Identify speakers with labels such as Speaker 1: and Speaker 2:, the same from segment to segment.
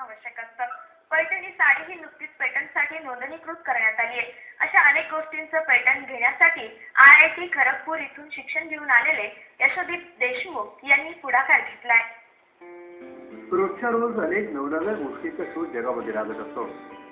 Speaker 1: आवश्यक असतं. पैठणी साडी ही नुकतीच पेटंटसाठी नोंदणीकृत करण्यात आली आहे. अशा अनेक गोष्टींचं पेटंट घेण्यासाठी IIT खरगपूर इथून शिक्षण घेऊन आलेले यशोदीप देशमुख यांनी पुढाकार घेतलाय.
Speaker 2: रोजच्या रोज अनेक नवनव्या गोष्टींचा शोध जगामध्ये लागत असतो.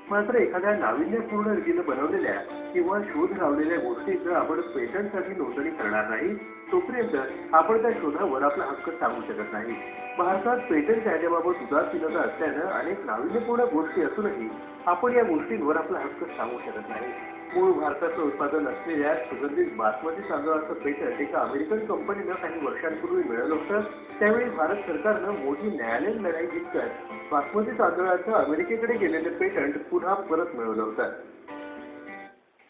Speaker 2: मात्र एखाद्या नाविन्यपूर्ण रीतीने बनवलेल्या किंवा शोध लावलेल्या गोष्टीचं आपण पेटंटसाठी नोंदणी करणार नाही तोपर्यंत आपण त्या शोधावर आपला हक्क सांगू शकत नाही. भारतात पेटंट कायद्याबाबत उदासीनता असल्यानं अनेक नाविन्यपूर्ण गोष्टी असूनही आपण या गोष्टींवर आपला हक्क सांगू शकत नाही. मूळ भारताचं उत्पादन असलेल्या सुगंधित बासमती तांदळाचं पेटंट एका अमेरिकन कंपनीनं काही वर्षांपूर्वी मिळवलं होतं. त्यावेळी भारत सरकारनं मोठी न्यायालयीन लढाई जिंकत बासमती तांदळाचं अमेरिकेकडे गेलेलं पेटंट पुन्हा परत मिळवलं होतं.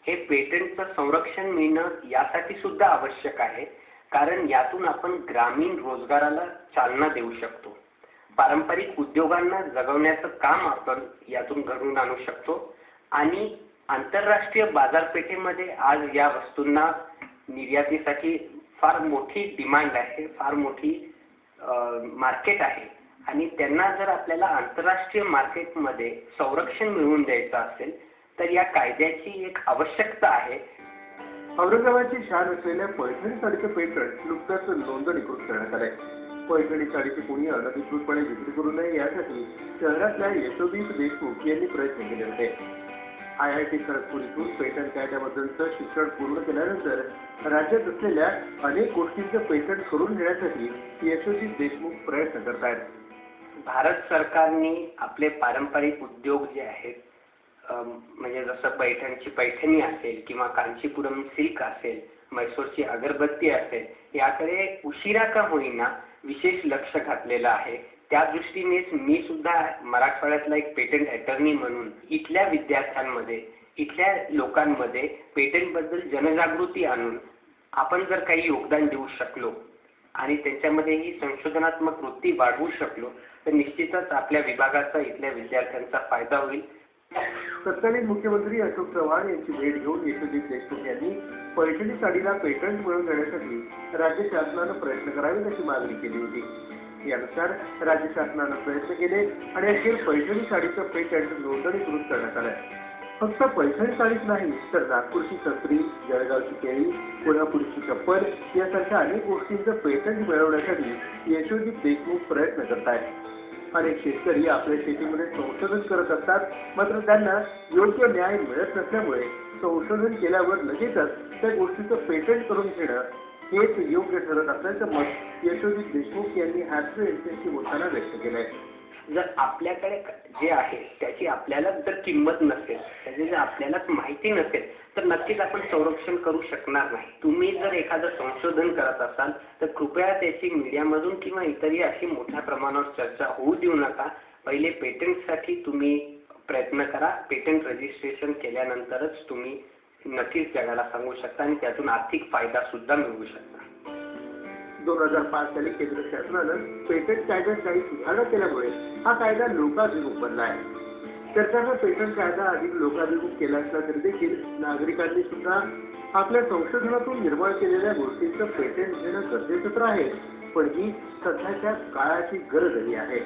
Speaker 3: हे पेटंटचं संरक्षण मिळणं यासाठी सुद्धा आवश्यक आहे, कारण यातून आपण ग्रामीण रोजगाराला चालना देऊ शकतो. पारंपरिक उद्योगांना जगवण्याचं काम आपण यातून घडवून आणू शकतो आणि आंतरराष्ट्रीय बाजारपेठेमध्ये आज या वस्तूंना निर्यातीसाठी फार मोठी डिमांड आहे, फार मोठी मार्केट आहे आणि त्यांना जर आपल्याला आंतरराष्ट्रीय मार्केटमध्ये संरक्षण मिळवून द्यायचं असेल तर या कायद्याची एक आवश्यकता आहे.
Speaker 2: औरंगाबादची शान असलेल्या पैठणी साडीचं पेटंट नुकताच नोंदणीकृत करण्यात आलंय. पैठणी साडीची कोणी अनधिकृतपणे विक्री करू नये यासाठी शहरातल्या यशोदीप देशमुख यांनी प्रयत्न केले होते. IIT खरगपूर इथून पेटंट कायद्याबद्दलचं शिक्षण पूर्ण केल्यानंतर राज्यात असलेल्या अनेक गोष्टींचं पेटंट करून घेण्यासाठी यशोदीप देशमुख प्रयत्न करत आहेत.
Speaker 3: भारत सरकारने आपले पारंपरिक उद्योग जे आहेत म्हणजे जसं पैठणची पैठणी असेल किंवा कांचीपुरम सिल्क असेल, मैसूरची अगरबत्ती असेल, याकडे उशिरा का होईना विशेष लक्ष घातलेलं आहे. त्या दृष्टीनेच मी सुद्धा मराठवाड्यातला एक पेटंट अटर्नी म्हणून इथल्या विद्यार्थ्यांमध्ये, इथल्या लोकांमध्ये पेटंटबद्दल जनजागृती आणून आपण जर काही योगदान देऊ शकलो आणि त्यांच्यामध्ये ही संशोधनात्मक वृत्ती वाढवू शकलो तर निश्चितच आपल्या विभागाचा, इथल्या विद्यार्थ्यांचा फायदा होईल.
Speaker 2: तत्कालीन मुख्यमंत्री अशोक चव्हाण यांची भेट घेऊन यशोदीप देशमुख यांनी पैठणी साडीला पेटंट मिळवून देण्यासाठी राज्य शासनानं प्रयत्न करावेत अशी मागणी केली होती. यानुसार राज्य शासनानं प्रयत्न केले आणि अखेर पैठणी साडीचं पेटंट नोंदणीकृत करण्यात आलंय. फक्त पैठणी साडीच नाही तर नागपूरची संत्री, जळगावची केळी, कोल्हापूरची चप्पल यासारख्या अनेक गोष्टींचं पेटंट मिळवण्यासाठी यशोदीप देशमुख प्रयत्न करत आहेत. अनेक शेतकरी आपल्या शेतीमध्ये संशोधन करत असतात, मात्र त्यांना योग्य न्याय मिळत नसल्यामुळे संशोधन केल्यावर लगेचच त्या गोष्टीचं पेटंट करून घेणं हेच योग्य ठरत असल्याचं मत यशोदीप देशमुख यांनी हॅस्ट्रो यांच्याशी बोलताना व्यक्त केलंय.
Speaker 3: जर आपल्याकडे जे आहे त्याची आपल्याला जर किंमत नसेल, त्याची जर आपल्यालाच माहिती नसेल तर नक्कीच आपण संरक्षण करू शकणार नाही. तुम्ही जर एखादं संशोधन करत असाल तर कृपया त्याची मीडियामधून किंवा इतरही अशी मोठ्या प्रमाणावर चर्चा होऊ देऊ नका. पहिले पेटंटसाठी तुम्ही प्रयत्न करा. पेटंट रजिस्ट्रेशन केल्यानंतरच तुम्ही नक्कीच जगाला सांगू शकता आणि त्यातून आर्थिक फायदा सुद्धा मिळवू शकता.
Speaker 2: 2005 साली केंद्र शासनानं पेटंट कायद्यात काही सुधारणा केल्यामुळे हा कायदा लोकाभिमुख बनला आहे. सरकारनं पेटंट कायदा अधिक लोकाभिमुख केला असला तरी देखील नागरिकांनी सुद्धा आपल्या संशोधनातून निर्माण केलेल्या गोष्टींचं पेटंट घेणं गरजेचं तर आहे, पण ही सध्याच्या काळाची गरजही आहे.